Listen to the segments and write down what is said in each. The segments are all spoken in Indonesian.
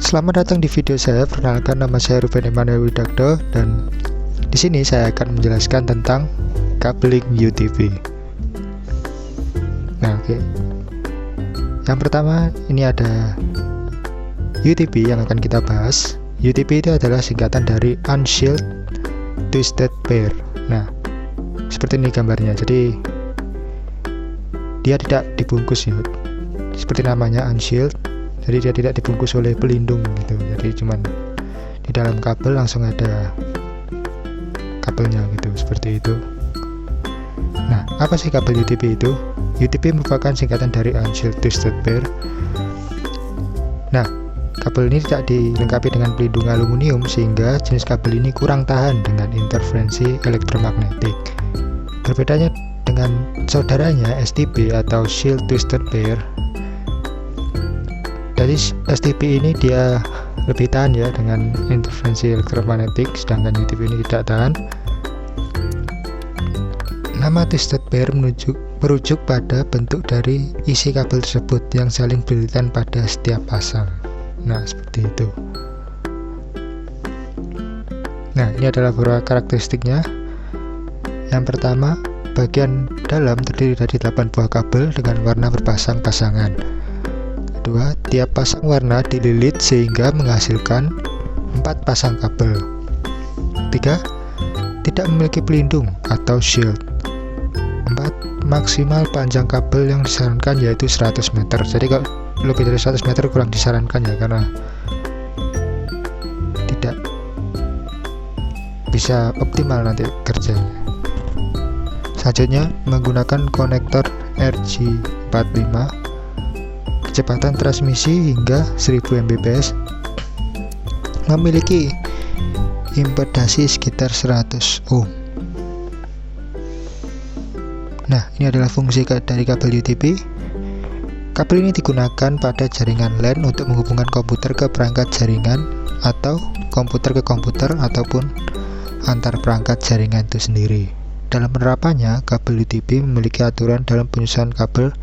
Selamat datang di video saya. Perkenalkan, nama saya Ruben Emmanuel Widakdo dan di sini saya akan menjelaskan tentang kabling UTP. Nah, oke. Yang pertama ini ada UTP yang akan kita bahas. UTP itu adalah singkatan dari Unshielded Twisted Pair. Nah, seperti ini gambarnya. Jadi dia tidak dibungkus ya. Seperti namanya unshielded. Jadi dia tidak dibungkus oleh pelindung gitu. Jadi cuman di dalam kabel langsung ada kabelnya gitu, seperti itu. Nah, apa sih kabel UTP itu? UTP merupakan singkatan dari Unshielded Twisted Pair. Nah, kabel ini tidak dilengkapi dengan pelindung aluminium sehingga jenis kabel ini kurang tahan dengan interferensi elektromagnetik. Berbedanya dengan saudaranya STP atau Shield Twisted Pair. Dari STP ini dia lebih tahan ya dengan interferensi elektromagnetik, sedangkan UTP ini tidak tahan. Nama Twisted Pair merujuk pada bentuk dari isi kabel tersebut yang saling beriritan pada setiap pasang. Nah, seperti itu. Nah, ini adalah beberapa karakteristiknya. Yang pertama, bagian dalam terdiri dari 8 buah kabel dengan warna berpasang-pasangan. Kedua, tiap pasang warna dililit sehingga menghasilkan 4 pasang kabel. Tiga, tidak memiliki pelindung atau shield. 4, maksimal panjang kabel yang disarankan yaitu 100 meter. Jadi kalau lebih dari 100 meter kurang disarankan ya, karena tidak bisa optimal nanti kerjanya. Selanjutnya, menggunakan konektor RJ45, kecepatan transmisi hingga 1000 Mbps, memiliki impedasi sekitar 100 ohm. Nah, ini adalah fungsi dari kabel UTP. Kabel ini digunakan pada jaringan LAN untuk menghubungkan komputer ke perangkat jaringan atau komputer ke komputer ataupun antar perangkat jaringan itu sendiri. Dalam penerapannya, kabel UTP memiliki aturan dalam penyusunan kabel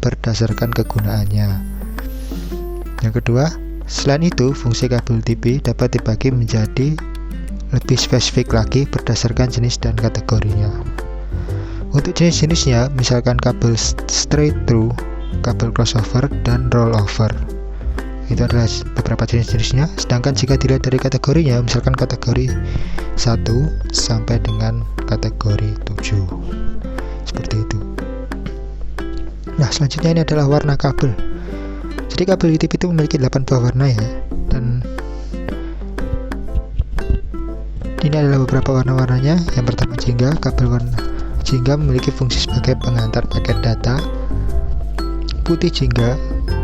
berdasarkan kegunaannya. Yang kedua, selain itu, fungsi kabel UTP dapat dibagi menjadi lebih spesifik lagi berdasarkan jenis dan kategorinya. Untuk jenis-jenisnya, misalkan kabel straight through, kabel crossover, dan rollover. Itu adalah beberapa jenis-jenisnya. Sedangkan jika dilihat dari kategorinya, misalkan kategori 1 sampai dengan kategori 7. Seperti itu. Nah, selanjutnya ini adalah warna kabel. Jadi kabel UTP itu memiliki 8 buah warna ya. Dan ini adalah beberapa warna-warnanya. Yang pertama jingga. Kabel warna jingga memiliki fungsi sebagai pengantar paket data. Putih jingga,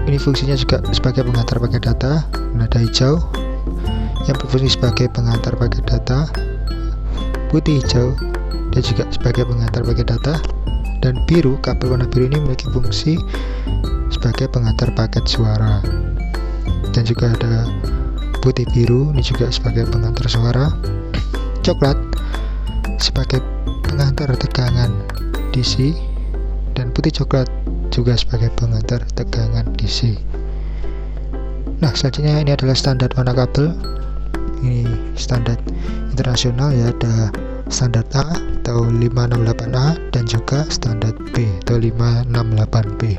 ini fungsinya juga sebagai pengantar paket data. Nada hijau yang berfungsi sebagai pengantar paket data. Putih hijau, dia juga sebagai pengantar paket data. Dan biru, kabel warna biru ini memiliki fungsi sebagai pengantar paket suara. Dan juga ada putih biru, ini juga sebagai pengantar suara. Coklat sebagai pengantar tegangan DC, dan putih coklat juga sebagai pengantar tegangan DC. Nah, selanjutnya ini adalah standar warna kabel. Ini standar internasional ya, ada standar A atau 568A dan juga standar B atau 568B.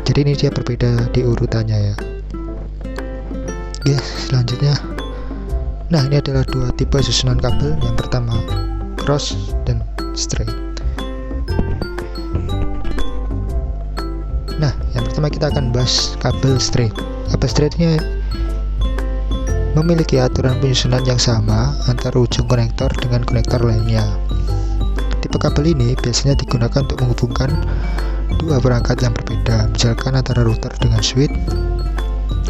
Jadi ini dia berbeda di urutannya ya. Oke, selanjutnya. Nah, ini adalah dua tipe susunan kabel. Yang pertama cross dan straight. Nah, yang pertama kita akan bahas kabel straight. Kabel straightnya memiliki aturan penyusunan yang sama antara ujung konektor dengan konektor lainnya. Tipe kabel ini biasanya digunakan untuk menghubungkan dua perangkat yang berbeda, misalkan antara router dengan switch,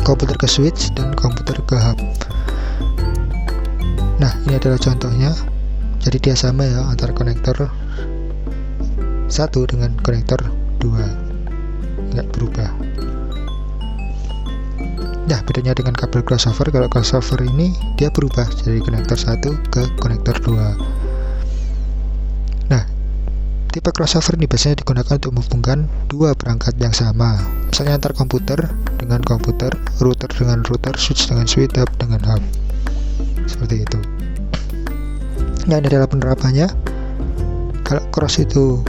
komputer ke switch, dan komputer ke hub. Nah, ini adalah contohnya. Jadi dia sama ya antara konektor 1 dengan konektor 2, nggak berubah. Nah, bedanya dengan kabel crossover, kalau crossover ini dia berubah dari konektor 1 ke konektor 2. Nah, tipe crossover ini biasanya digunakan untuk menghubungkan dua perangkat yang sama, misalnya antar komputer dengan komputer, router dengan router, switch dengan switch, hub dengan hub, seperti itu. Nah, ini adalah penerapannya. Kalau cross itu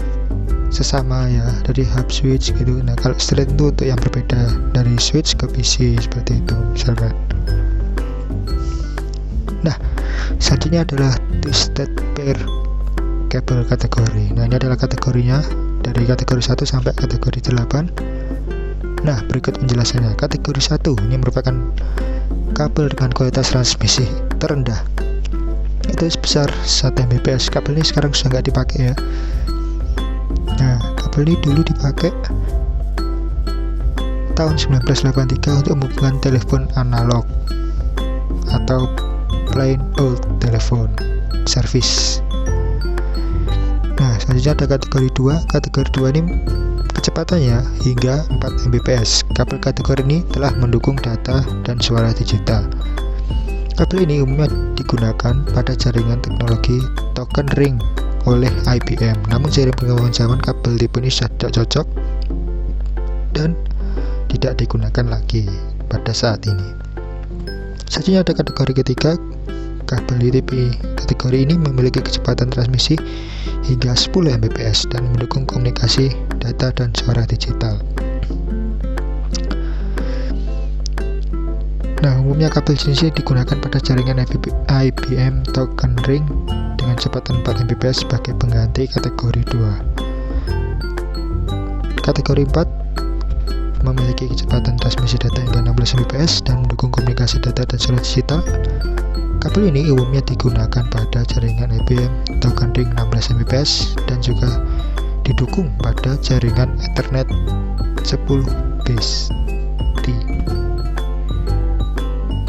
sesama ya, dari hub switch gitu. Nah, kalau straight itu untuk yang berbeda, dari switch ke PC, seperti itu misalkan. Nah, selanjutnya adalah twisted pair kabel kategori. Nah, ini adalah kategorinya dari kategori 1 sampai kategori 8. Nah, berikut penjelasannya. Kategori 1 ini merupakan kabel dengan kualitas transmisi terendah, itu sebesar 1 Mbps. Kabel ini sekarang sudah nggak dipakai ya. Nah, kabel ini dulu dipakai tahun 1983 untuk menghubungkan telepon analog atau plain old telephone service. Nah, selanjutnya ada kategori 2. Kategori 2 ini kecepatannya hingga 4 Mbps. Kabel kategori ini telah mendukung data dan suara digital. Kabel ini umumnya digunakan pada jaringan teknologi token ring oleh IBM. Namun seiring perkembangan zaman, kabel tipe ini sudah tidak cocok dan tidak digunakan lagi pada saat ini. Selanjutnya ada kategori ketiga. Kabel UTP kategori ini memiliki kecepatan transmisi hingga 10 Mbps dan mendukung komunikasi data dan suara digital. Nah, umumnya kabel jenis ini digunakan pada jaringan IBM token ring dengan kecepatan 4 Mbps sebagai pengganti kategori 2. Kategori 4 memiliki kecepatan transmisi data hingga 16 Mbps dan mendukung komunikasi data dan suara digital. Kabel ini umumnya digunakan pada jaringan IBM token ring 16 Mbps dan juga didukung pada jaringan Ethernet 10 base T.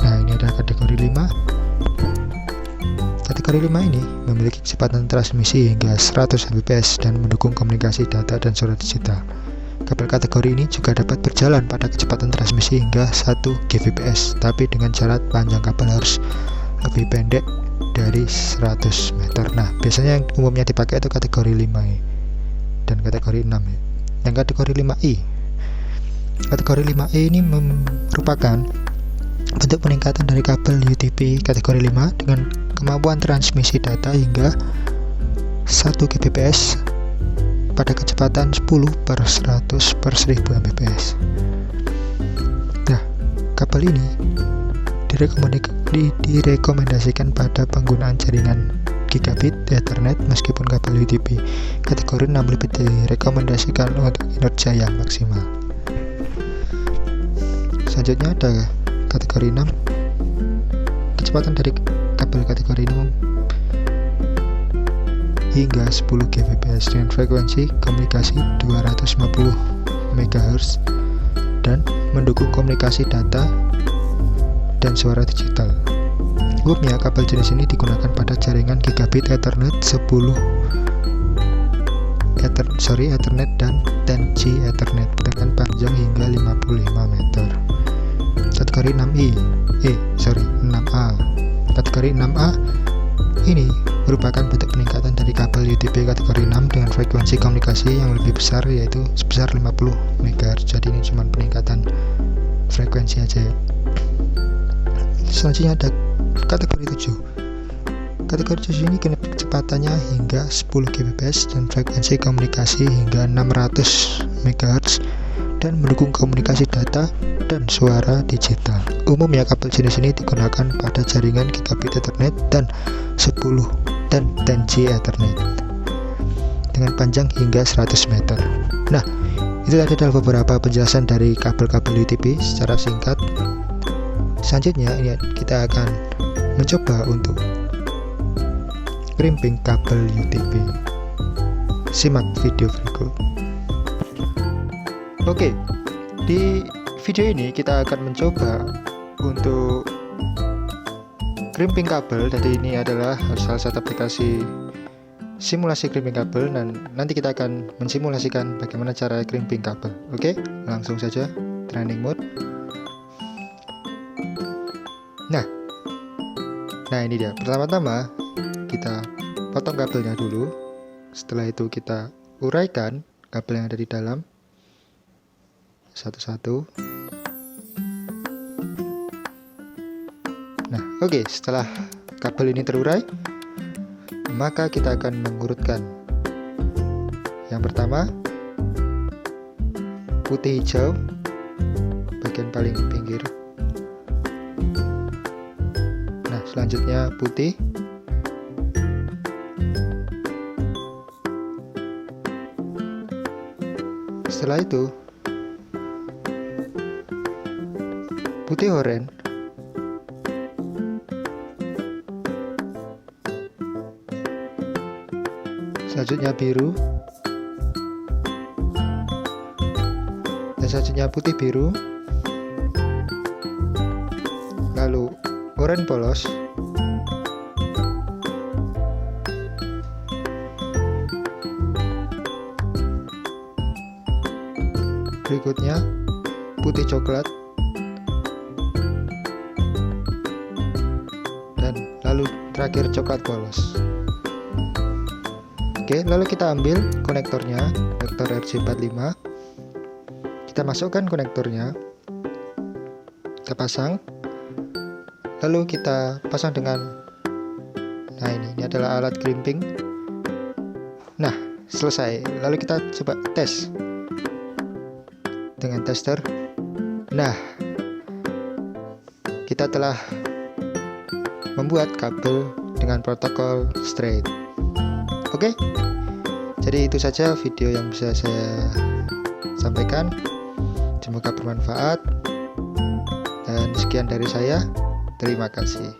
Nah, ini ada kategori 5. Kategori 5 ini memiliki kecepatan transmisi hingga 100 Mbps dan mendukung komunikasi data dan suara digital. Kabel kategori ini juga dapat berjalan pada kecepatan transmisi hingga 1 Gbps, tapi dengan syarat panjang kabel harus lebih pendek dari 100 meter. Nah, biasanya yang umumnya dipakai itu kategori 5i dan kategori 6 ya. Yang kategori 5i. Kategori 5i ini merupakan bentuk peningkatan dari kabel UTP kategori 5 dengan kemampuan transmisi data hingga 1 Gbps pada kecepatan 10/100/1000 Mbps. Nah, kabel ini direkomendasikan pada penggunaan jaringan gigabit Ethernet, meskipun kabel UTP kategori 6 lebih direkomendasikan untuk kinerja yang maksimal. Selanjutnya ada kategori 6. Kecepatan dari kabel kategori ini hingga 10 Gbps dengan frekuensi komunikasi 250 MHz dan mendukung komunikasi data dan suara digital. Umumnya kabel jenis ini digunakan pada jaringan gigabit Ethernet 10 Ethernet dan 10G Ethernet dengan panjang hingga 55 meter. Kategori 6A. Kategori 6A ini merupakan bentuk peningkatan dari kabel UTP kategori 6 dengan frekuensi komunikasi yang lebih besar, yaitu sebesar 50 MHz. Jadi ini cuma peningkatan frekuensi aja ya. Selanjutnya ada kategori 7. Kategori 7 ini kecepatannya hingga 10 Gbps dan frekuensi komunikasi hingga 600 MHz dan mendukung komunikasi data dan suara digital. Umumnya kabel jenis ini digunakan pada jaringan gigabit Ethernet dan 10 dan 10G Ethernet dengan panjang hingga 100 meter. Nah, itu tadi adalah beberapa penjelasan dari kabel-kabel UTP secara singkat. Selanjutnya ini kita akan mencoba untuk crimping kabel UTP. Simak video berikut. Oke, di video ini kita akan mencoba untuk crimping kabel. Jadi ini adalah salah satu aplikasi simulasi crimping kabel, dan nanti kita akan mensimulasikan bagaimana cara crimping kabel. Oke, langsung saja training mode. Nah ini dia. Pertama-tama kita potong kabelnya dulu. Setelah itu kita uraikan kabel yang ada di dalam. satu-satu. Nah, oke, setelah kabel ini terurai, maka kita akan mengurutkan. Yang pertama, putih hijau bagian paling pinggir. Nah, selanjutnya putih. Setelah itu putih oranye. Selanjutnya biru. Dan selanjutnya putih biru. Lalu oranye polos. Berikutnya putih coklat. Dan lalu terakhir coklat polos. Oke, lalu kita ambil konektornya, konektor RJ45. Kita masukkan konektornya. Kita pasang. Lalu kita pasang dengan, nah ini adalah alat crimping. Nah, selesai. Lalu kita coba tes dengan tester. Nah, kita telah membuat kabel dengan protokol straight. Oke, jadi itu saja video yang bisa saya sampaikan. Semoga bermanfaat. Dan sekian dari saya. Terima kasih.